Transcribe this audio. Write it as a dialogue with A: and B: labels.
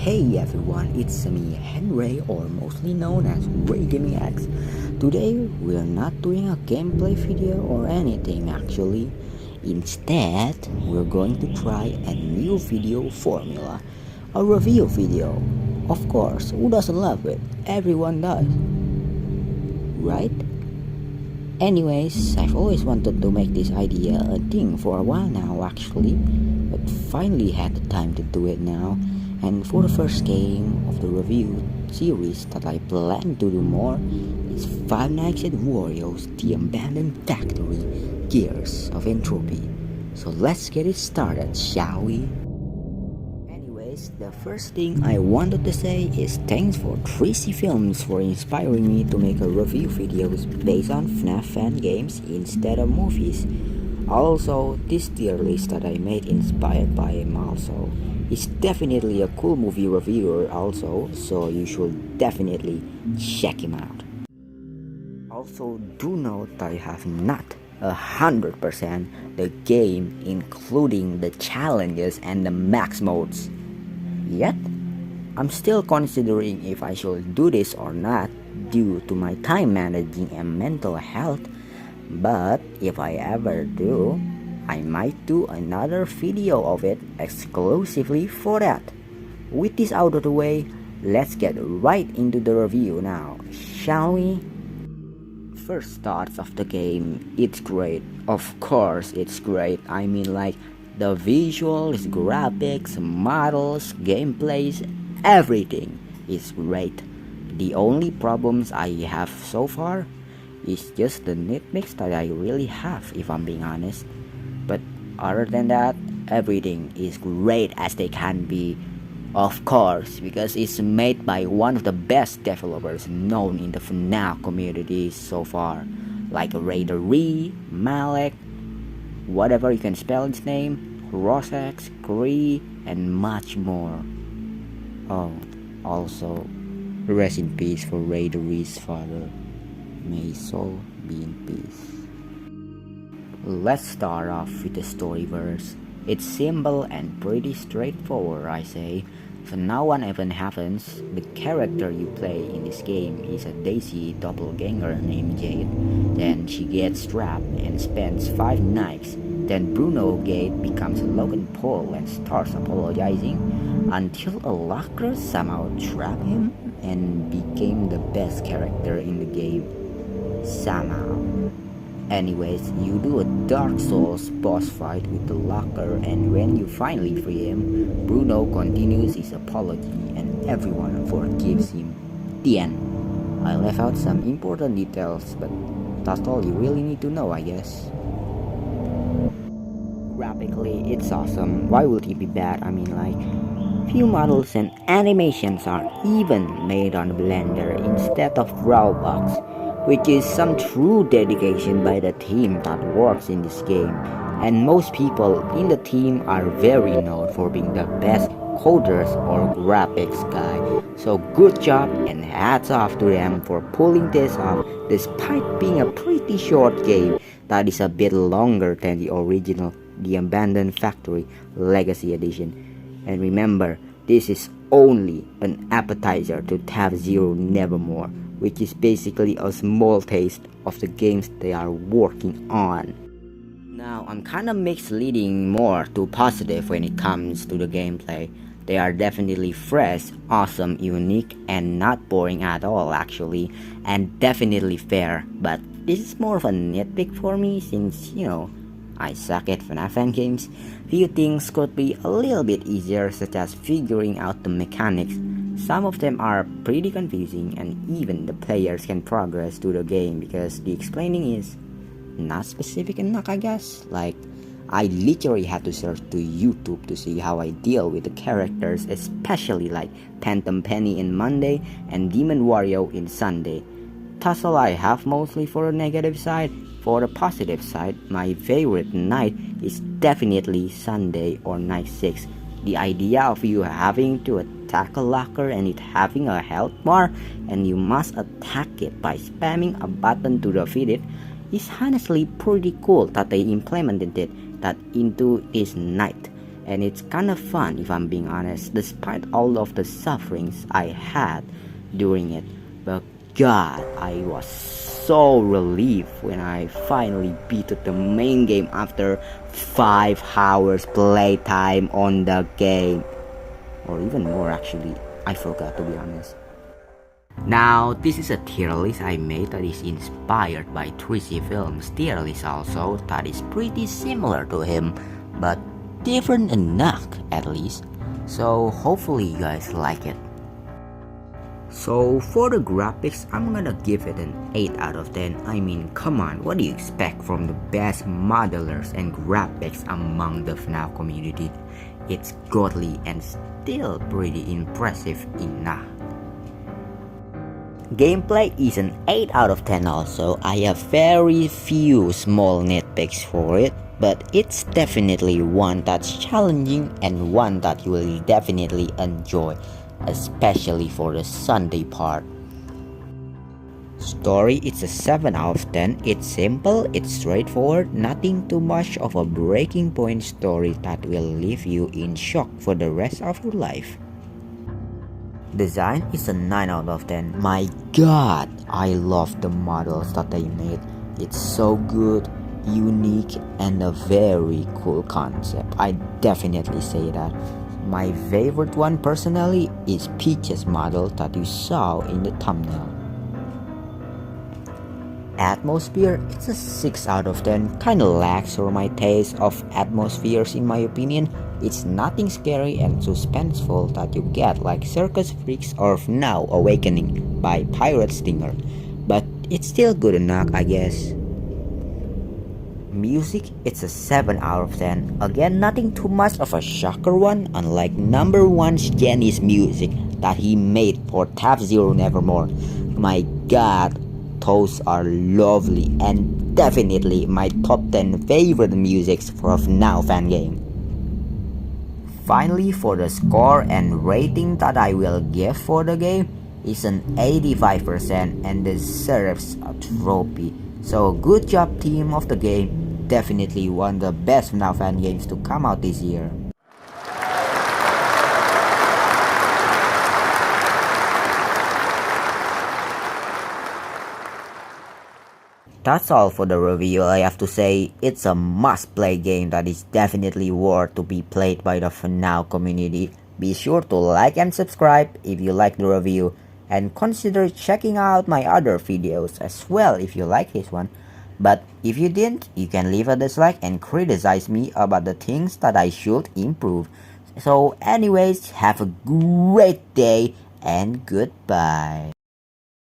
A: Hey everyone, it's me Henry, or mostly known as RayTheREE. Today we're not doing a gameplay video or anything actually. Instead, we're going to try a new video formula, a review video. Of course, who doesn't love it? Everyone does, right? Anyways, I've always wanted to make this idea a thing for a while now actually, but finally had the time to do it now. And for the first game of the review series that I plan to do more is Five Nights at Wario's The Abandoned Factory Gears of Entropy. So let's get it started, shall we? Anyways, the first thing I wanted to say is thanks for 3C Films for inspiring me to make a review videos based on FNAF fan games instead of movies. Also, this tier list that I made inspired by him also. He's definitely a cool movie reviewer also, so you should definitely check him out. Also, do note that I have not 100% the game, including the challenges and the max modes yet. I'm still considering if I should do this or not due to my time managing and mental health, but if I ever do, I might do another video of it exclusively for that. With this out of the way, let's get right into the review now, shall we? First thoughts of the game, it's great. Of course it's great. I mean, like, the visuals, graphics, models, gameplays, everything is great. The only problems I have so far is just the nitpicks that I really have, if I'm being honest. But other than that, everything is great as they can be, of course, because it's made by one of the best developers known in the FNAF community so far, like RayTheREE, Malek, whatever you can spell his name, Rosex, Cree, and much more. Oh, also, rest in peace for RayTheREE's father. May his soul be in peace. Let's start off with the story verse. It's simple and pretty straightforward, I say. So now one event happens. The character you play in this game is a Daisy doppelganger named Jade. Then she gets trapped and spends 5 nights. Then Bruno Gate becomes Logan Paul and starts apologizing until a locker somehow trapped him and became the best character in the game. Somehow. Anyways, you do a Dark Souls boss fight with the locker, and when you finally free him, Bruno continues his apology and everyone forgives him. The end. I left out some important details, but that's all you really need to know, I guess. Graphically, it's awesome. Why would it be bad? I mean, like, few models and animations are even made on Blender instead of Roblox, which is some true dedication by the team that works in this game, and most people in the team are very known for being the best coders or graphics guy. So good job and hats off to them for pulling this off despite being a pretty short game that is a bit longer than the original The Abandoned Factory Legacy Edition. And remember, this is only an appetizer to Tab Zero Nevermore, which is basically a small taste of the games they are working on. Now, I'm kinda mixed, leading more to positive when it comes to the gameplay. They are definitely fresh, awesome, unique, and not boring at all actually, and definitely fair, but this is more of a nitpick for me since, you know, I suck at FNAF fan games. Few things could be a little bit easier, such as figuring out the mechanics. Some of them are pretty confusing, and even the players can progress through the game because the explaining is not specific enough, I guess. Like, I literally had to search to YouTube to see how I deal with the characters, especially like Phantom Penny in Monday and Demon Wario in Sunday. That's all I have mostly for the negative side. For the positive side, my favorite night is definitely Sunday or night 6. The idea of you having to attack a locker and it having a health bar and you must attack it by spamming a button to defeat it is honestly pretty cool that they implemented that into this night. and it's kinda fun if I'm being honest, despite all of the sufferings I had during it. But God, I was so relieved when I finally beat the main game after 5 hours playtime on the game. Or even more actually, I forgot to be honest. Now, this is a tier list I made that is inspired by 3C Films tier list also that is pretty similar to him, but different enough at least. So hopefully you guys like it. So for the graphics, I'm gonna give it an 8 out of 10. I mean, come on, what do you expect from the best modelers and graphics among the FNAF community? It's godly and still pretty impressive enough. Gameplay is an 8 out of 10 also. I have very few small nitpicks for it, but it's definitely one that's challenging and one that you will definitely enjoy, especially for the Sunday part. Story, it's a 7 out of 10. It's simple, it's straightforward, nothing too much of a breaking point story that will leave you in shock for the rest of your life. Design is a 9 out of 10. My God, I love the models that they made. It's so good, unique, and a very cool concept. I definitely say that. My favorite one personally is Peach's model that you saw in the thumbnail. Atmosphere, it's a 6 out of 10. Kinda lacks for my taste of atmospheres in my opinion. It's nothing scary and suspenseful that you get like Circus Freaks or Now Awakening by Pirate Stinger, but it's still good enough I guess. Music, it's a 7 out of 10. Again, nothing too much of a shocker one, unlike number 1's Jenny's music that he made for Tap Zero Nevermore. My God, those are lovely and definitely my top 10 favorite musics for a FNAF fan game. Finally, for the score and rating that I will give for the game is an 85% and deserves a trophy. So good job team of the game, definitely one of the best FNAF fan games to come out this year. That's all for the review. I have to say, it's a must-play game that is definitely worth to be played by the FNAF community. Be sure to like and subscribe if you like the review, and consider checking out my other videos as well if you like this one. But if you didn't, you can leave a dislike and criticize me about the things that I should improve. So anyways, have a great day and goodbye.